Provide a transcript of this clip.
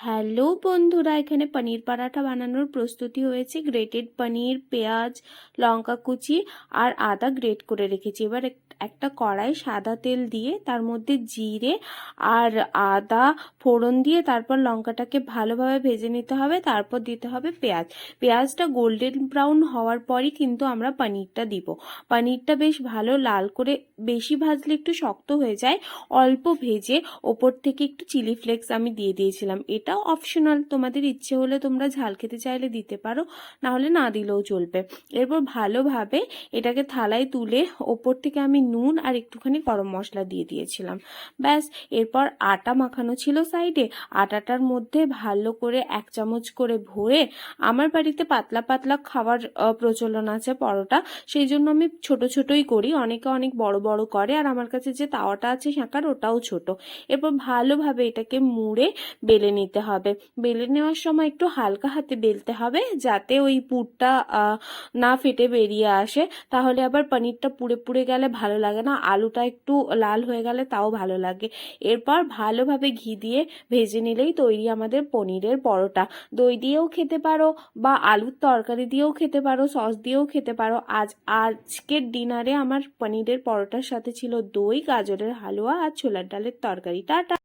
Hello বন্ধুরা, এখানে পনির পরাঠা বানানোর প্রস্তুতি হয়েছে। গ্রেটেড পনির, পেঁয়াজ, লঙ্কা কুচি আর আদা গ্রেট করে রেখেছি। এবার একটা কড়াই সাদা তেল দিয়ে তার মধ্যে জিরে আর আদা ফোড়ন দিয়ে তারপর লঙ্কাটাকে ভালোভাবে ভেজে নিতে হবে। তারপর দিতে হবে পেঁয়াজটা গোল্ডেন ব্রাউন হওয়ার পরই কিন্তু আমরা পনিরটা দিব। পনিরটা বেশ ভালো লাল করে, বেশি ভাজলে একটু শক্ত হয়ে যায়, অল্প ভেজে ওপর থেকে একটু চিলি ফ্লেক্স আমি দিয়ে দিয়েছিলাম। এটাও অপশনাল, তোমাদের ইচ্ছে হলে তোমরা ঝাল খেতে চাইলে দিতে পারো, না হলে না দিলেও চলবে। এরপর ভালোভাবে এটাকে থালায় তুলে ওপর থেকে আমি নুন আর একটুখানি গরম মশলা দিয়ে দিয়েছিলাম। ব্যাস, এরপর আটা মাখানো ছিল সাইডে। আটাটার মধ্যে ভালো করে 1 চামচ করে ভরে, আমার বাড়িতে পাতলা পাতলা খাওয়ার প্রচলন আছে পরোটা, সেই জন্য আমি ছোট ছোটই করি। অনেকে অনেক বড় বড় করে, আর আমার কাছে যে তাওয়াটা আছে শাঁকার, ওটাও ছোট। এরপর ভালোভাবে এটাকে মুড়ে বেলে নিতে হবে। বেলে নেওয়ার সময় একটু হালকা হাতে বেলতে হবে, যাতে ওই পুরটা না ফেটে বেরিয়ে আসে। তাহলে আবার পনিরটা পুড়ে পুড়ে গেলে ভালো লাগে না, আলুটা একটু লাল হয়ে গেলে তাও ভালো লাগে। এরপর ভালোভাবে ঘি দিয়ে ভেজে নিলেই তৈরি আমাদের পনিরের পরোটা। দই দিয়েও খেতে পারো, বা আলুর তরকারি দিয়েও খেতে পারো, সস দিয়েও খেতে পারো। আজকের ডিনারে আমার পনিরের পরোটার সাথে ছিল দই, গাজরের হালুয়া আর ছোলার ডালের তরকারি। টাটা।